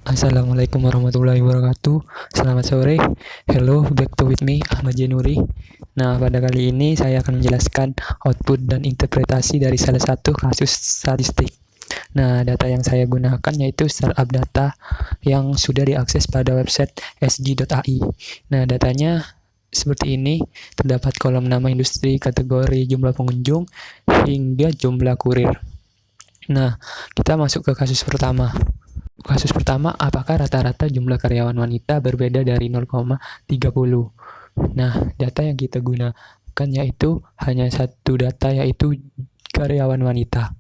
Assalamualaikum warahmatullahi wabarakatuh. Selamat sore. Hello, back to with me Ahmad Jenuri. Nah, pada kali ini saya akan menjelaskan output dan interpretasi dari salah satu kasus statistik. Nah, data yang saya gunakan yaitu startup data yang sudah diakses pada website sg.ai. Nah, datanya seperti ini. Terdapat kolom nama industri, kategori, jumlah pengunjung, hingga jumlah kurir. Nah, kita masuk ke kasus pertama. Kasus pertama, apakah rata-rata jumlah karyawan wanita berbeda dari 0,30? Nah, data yang kita gunakan yaitu hanya satu data, yaitu karyawan wanita.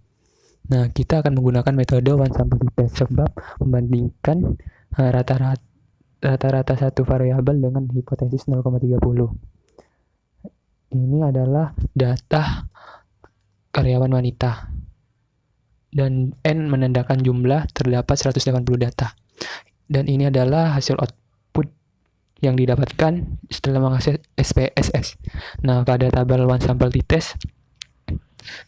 Nah, kita akan menggunakan metode one sample test sebab membandingkan rata-rata satu variabel dengan hipotesis 0,30. Ini adalah data karyawan wanita. Dan N menandakan jumlah, terdapat 180 data. Dan ini adalah hasil output yang didapatkan setelah mengakses SPSS. Nah, pada tabel one sample test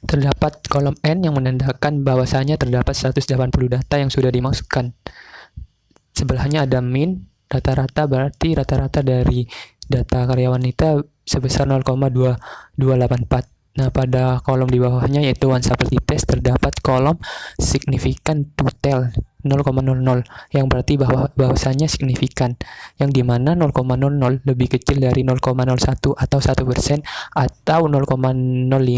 terdapat kolom N yang menandakan bahwasanya terdapat 180 data yang sudah dimasukkan. Sebelahnya ada min, rata-rata berarti rata-rata dari data karyawan wanita sebesar 0,2284. Nah, pada kolom di bawahnya yaitu one sample test terdapat kolom signifikan to tell 0,00 yang berarti bahwasanya signifikan, yang dimana 0,00 lebih kecil dari 0,01 atau 1% atau 0,05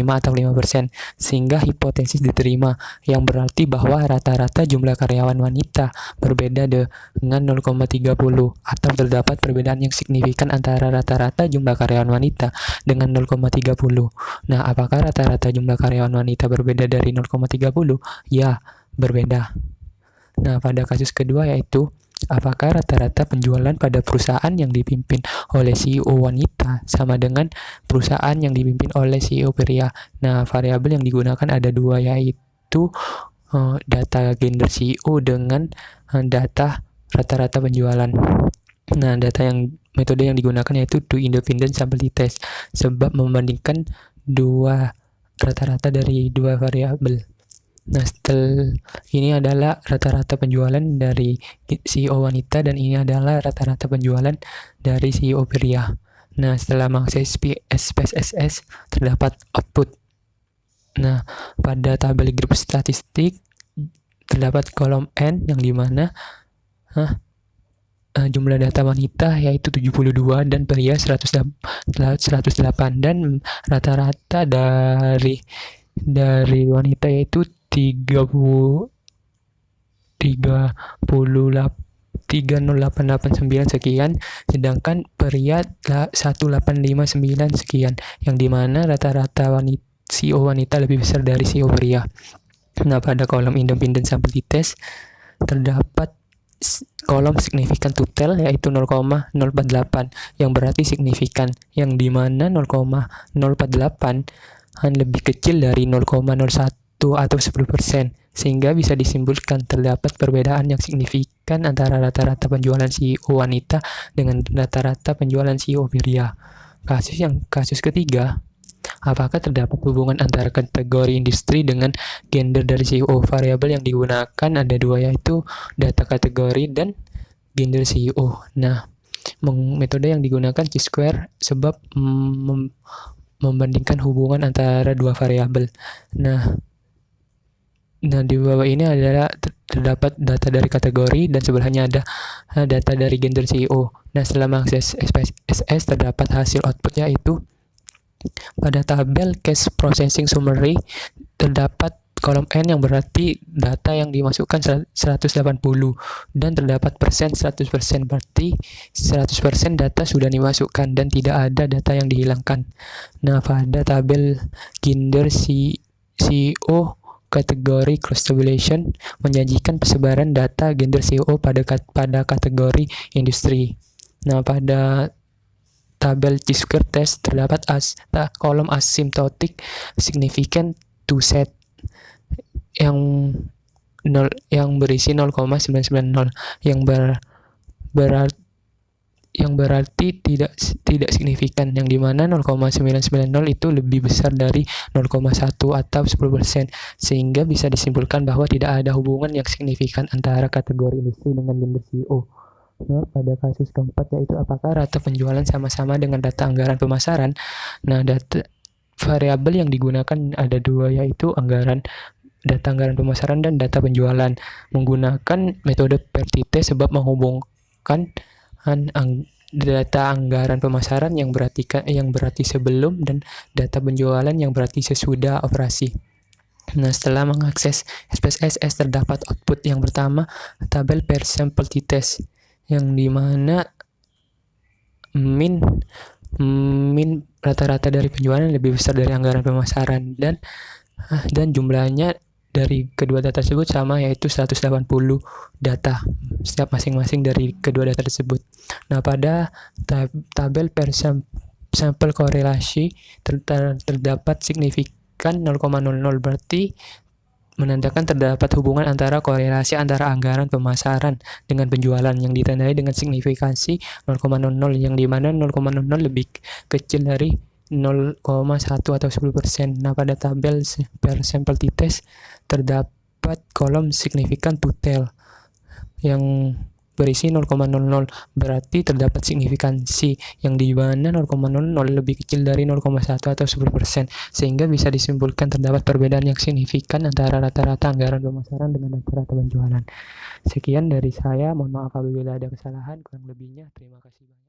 atau 5%, sehingga hipotesis diterima, yang berarti bahwa rata-rata jumlah karyawan wanita berbeda dengan 0,30 atau terdapat perbedaan yang signifikan antara rata-rata jumlah karyawan wanita dengan 0,30. Nah, apakah rata-rata jumlah karyawan wanita berbeda dari 0,30? Ya, berbeda. Nah, pada kasus kedua yaitu apakah rata-rata penjualan pada perusahaan yang dipimpin oleh CEO wanita sama dengan perusahaan yang dipimpin oleh CEO pria? Nah, variabel yang digunakan ada dua, yaitu data gender CEO dengan data rata-rata penjualan. Nah, metode yang digunakan yaitu two independent sample test sebab membandingkan dua rata-rata dari dua variabel. Nah, setelah ini adalah rata-rata penjualan dari CEO wanita dan ini adalah rata-rata penjualan dari CEO pria. Nah, setelah mengakses SPSS terdapat output. Nah, pada tabel grup statistik terdapat kolom N yang dimana jumlah data wanita yaitu 72 dan pria 108, dan rata-rata dari wanita yaitu 30.889 sekian, sedangkan pria 1.859 sekian, yang dimana rata-rata CEO wanita lebih besar dari CEO pria. Nah, pada kolom independent sample test terdapat kolom signifikan to tell yaitu 0,048 yang berarti signifikan, yang dimana 0,048 lebih kecil dari 0,01 atau 10%, sehingga bisa disimpulkan terdapat perbedaan yang signifikan antara rata-rata penjualan CEO wanita dengan rata-rata penjualan CEO pria. Kasus ketiga, apakah terdapat hubungan antara kategori industri dengan gender dari CEO? Variabel yang digunakan ada dua, yaitu data kategori dan gender CEO. Nah, metode yang digunakan chi-square sebab membandingkan hubungan antara dua variabel. Nah, di bawah ini adalah terdapat data dari kategori dan sebelahnya ada data dari gender CEO. Nah, setelah mengakses SPSS terdapat hasil output, yaitu pada tabel case processing summary terdapat kolom N yang berarti data yang dimasukkan 180 dan terdapat persen 100%, berarti 100% data sudah dimasukkan dan tidak ada data yang dihilangkan. Nah, pada tabel gender CEO kategori cross tabulation menjanjikan persebaran data gender CEO pada kategori industri. Nah, pada tabel chi-square test terdapat kolom asymptotic significant to set yang berisi 0,990 yang yang berarti tidak signifikan, yang dimana 0,990 itu lebih besar dari 0,1 atau 10%, sehingga bisa disimpulkan bahwa tidak ada hubungan yang signifikan antara kategori industri dengan gender CEO. Nah, pada kasus keempat, yaitu apakah rata penjualan sama-sama dengan data anggaran pemasaran. Nah, data variabel yang digunakan ada dua, yaitu data anggaran pemasaran dan data penjualan, menggunakan metode Pertite sebab menghubungkan data anggaran pemasaran yang berarti sebelum dan data penjualan yang berarti sesudah operasi. Nah, setelah mengakses SPSS terdapat output yang pertama, tabel per sample t-test, yang dimana min rata-rata dari penjualan lebih besar dari anggaran pemasaran, dan jumlahnya dari kedua data tersebut sama, yaitu 180 data setiap masing-masing dari kedua data tersebut. Nah, pada tabel per sampel korelasi terdapat signifikan 0,00, berarti menandakan terdapat hubungan antara korelasi antara anggaran pemasaran dengan penjualan yang ditandai dengan signifikansi 0,00, yang dimana 0,00 lebih kecil dari 0,1 atau 10%. Nah, pada tabel per sampel t-test terdapat kolom signifikan to-tell yang berisi 0,00, berarti terdapat signifikansi yang dimana 0,00 lebih kecil dari 0,1 atau 10%, sehingga bisa disimpulkan terdapat perbedaan yang signifikan antara rata-rata anggaran pemasaran dengan rata-rata penjualan. Sekian dari saya, mohon maaf apabila ada kesalahan, kurang lebihnya terima kasih banyak.